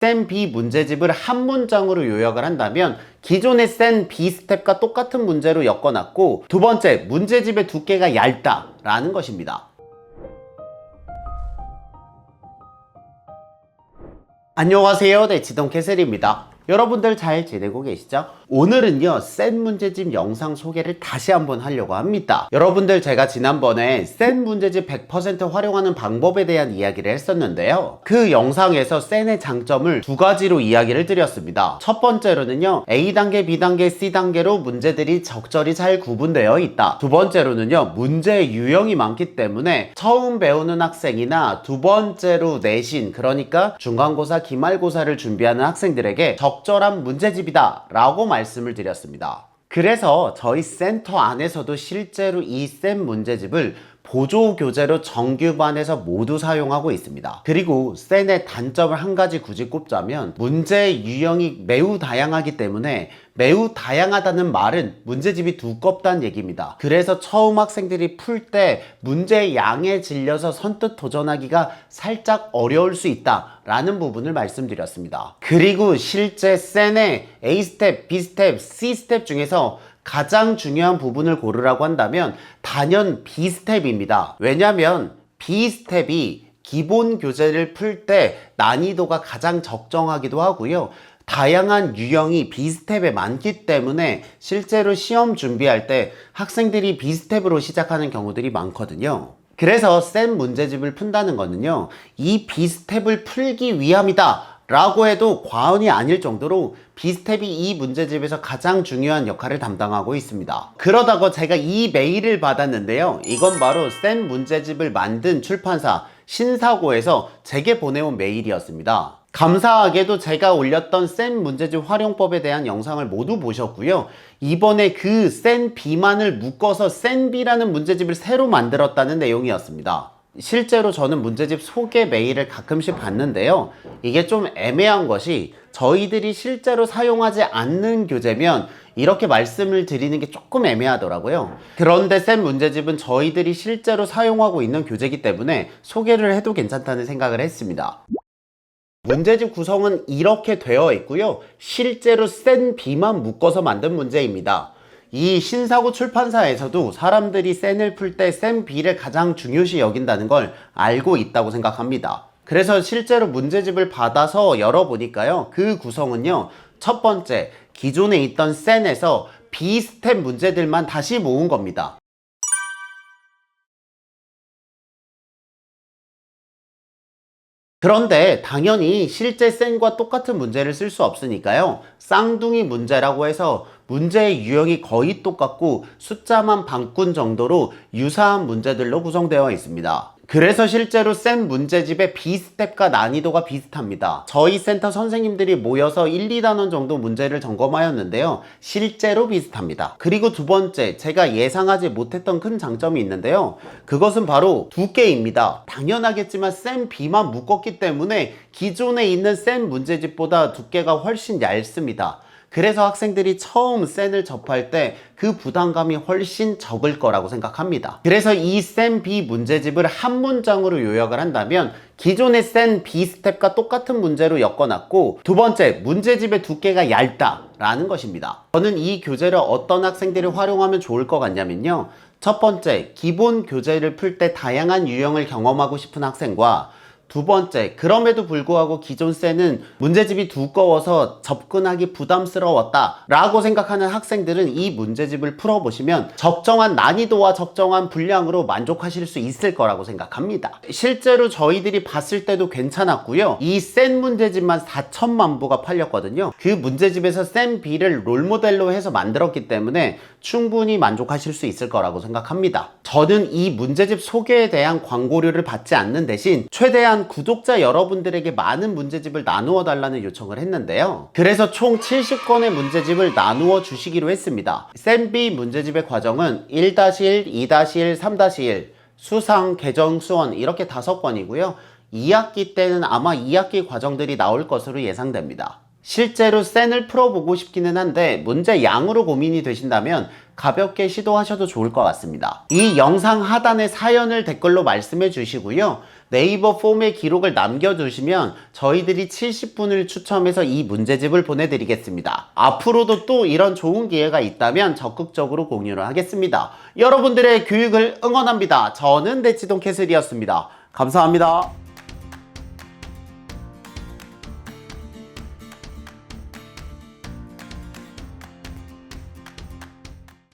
센 B 문제집을 한 문장으로 요약을 한다면 기존의 센 B 스텝과 똑같은 문제로 엮어놨고, 두 번째, 문제집의 두께가 얇다 라는 것입니다. 안녕하세요, 지동 캐슬입니다. 여러분들 잘 지내고 계시죠? 오늘은요, 센 문제집 영상 소개를 다시 한번 하려고 합니다. 여러분들, 제가 지난번에 센 문제집 100% 활용하는 방법에 대한 이야기를 했었는데요, 그 영상에서 센의 장점을 두 가지로 이야기를 드렸습니다. 첫 번째로는요, A단계, B단계, C단계로 문제들이 적절히 잘 구분되어 있다. 두 번째로는요, 문제의 유형이 많기 때문에 처음 배우는 학생이나 두 번째로 내신, 그러니까 중간고사, 기말고사를 준비하는 학생들에게 적절한 문제집이다 라고 말씀을 드렸습니다. 그래서 저희 센터 안에서도 실제로 이 센 문제집을 보조교재로 정규반에서 모두 사용하고 있습니다. 그리고 센의 단점을 한 가지 굳이 꼽자면, 문제의 유형이 매우 다양하기 때문에 매우 다양하다는 말은 문제집이 두껍다는 얘기입니다. 그래서 처음 학생들이 풀 때 문제의 양에 질려서 선뜻 도전하기가 살짝 어려울 수 있다 라는 부분을 말씀드렸습니다. 그리고 실제 센의 A 스텝, B 스텝, C 스텝 중에서 가장 중요한 부분을 고르라고 한다면 단연 B 스텝입니다. 왜냐면 B 스텝이 기본 교재를 풀 때 난이도가 가장 적정하기도 하고요, 다양한 유형이 B 스텝에 많기 때문에 실제로 시험 준비할 때 학생들이 B 스텝으로 시작하는 경우들이 많거든요. 그래서 센 문제집을 푼다는 거는요, 이 B 스텝을 풀기 위함이다 라고 해도 과언이 아닐 정도로 B 스텝이 이 문제집에서 가장 중요한 역할을 담당하고 있습니다. 그러다가 제가 이 메일을 받았는데요, 이건 바로 센 문제집을 만든 출판사 신사고에서 제게 보내온 메일이었습니다. 감사하게도 제가 올렸던 센 문제집 활용법에 대한 영상을 모두 보셨고요, 이번에 그 센 B만을 묶어서 센 B라는 문제집을 새로 만들었다는 내용이었습니다. 실제로 저는 문제집 소개 메일을 가끔씩 받는데요, 이게 좀 애매한 것이, 저희들이 실제로 사용하지 않는 교재면 이렇게 말씀을 드리는 게 조금 애매하더라고요. 그런데 센 문제집은 저희들이 실제로 사용하고 있는 교재이기 때문에 소개를 해도 괜찮다는 생각을 했습니다. 문제집 구성은 이렇게 되어 있고요, 실제로 센 B만 묶어서 만든 문제입니다. 이 신사고 출판사에서도 사람들이 센을 풀 때 센 B를 가장 중요시 여긴다는 걸 알고 있다고 생각합니다. 그래서 실제로 문제집을 받아서 열어보니까요, 그 구성은요, 첫 번째, 기존에 있던 센에서 B 스텝 문제들만 다시 모은 겁니다. 그런데 당연히 실제 센과 똑같은 문제를 쓸 수 없으니까요, 쌍둥이 문제라고 해서 문제의 유형이 거의 똑같고 숫자만 바꾼 정도로 유사한 문제들로 구성되어 있습니다. 그래서 실제로 센 문제집의 B 스텝과 난이도가 비슷합니다. 저희 센터 선생님들이 모여서 1, 2단원 정도 문제를 점검하였는데요, 실제로 비슷합니다. 그리고 두 번째, 제가 예상하지 못했던 큰 장점이 있는데요, 그것은 바로 두께입니다. 당연하겠지만 센 B만 묶었기 때문에 기존에 있는 센 문제집보다 두께가 훨씬 얇습니다. 그래서 학생들이 처음 센을 접할 때 그 부담감이 훨씬 적을 거라고 생각합니다. 그래서 이 센 B 문제집을 한 문장으로 요약을 한다면 기존의 센 B 스텝과 똑같은 문제로 엮어놨고, 두 번째, 문제집의 두께가 얇다 라는 것입니다. 저는 이 교재를 어떤 학생들이 활용하면 좋을 것 같냐면요, 첫 번째, 기본 교재를 풀 때 다양한 유형을 경험하고 싶은 학생과, 두 번째, 그럼에도 불구하고 기존 센은 문제집이 두꺼워서 접근하기 부담스러웠다 라고 생각하는 학생들은 이 문제집을 풀어보시면 적정한 난이도와 적정한 분량으로 만족하실 수 있을 거라고 생각합니다. 실제로 저희들이 봤을 때도 괜찮았고요, 이 센 문제집만 4천만 부가 팔렸거든요. 그 문제집에서 센 B를 롤모델로 해서 만들었기 때문에 충분히 만족하실 수 있을 거라고 생각합니다. 저는 이 문제집 소개에 대한 광고료를 받지 않는 대신 최대한 구독자 여러분들에게 많은 문제집을 나누어 달라는 요청을 했는데요, 그래서 총 70권의 문제집을 나누어 주시기로 했습니다. 센 B 문제집의 과정은 1-1, 2-1, 3-1, 수상, 개정, 수원 이렇게 5권이고요 2학기 때는 아마 2학기 과정들이 나올 것으로 예상됩니다. 실제로 센을 풀어보고 싶기는 한데 문제 양으로 고민이 되신다면 가볍게 시도하셔도 좋을 것 같습니다. 이 영상 하단에 사연을 댓글로 말씀해 주시고요, 네이버 폼에 기록을 남겨주시면 저희들이 70분을 추첨해서 이 문제집을 보내드리겠습니다. 앞으로도 또 이런 좋은 기회가 있다면 적극적으로 공유를 하겠습니다. 여러분들의 교육을 응원합니다. 저는 대치동 캐슬이었습니다. 감사합니다.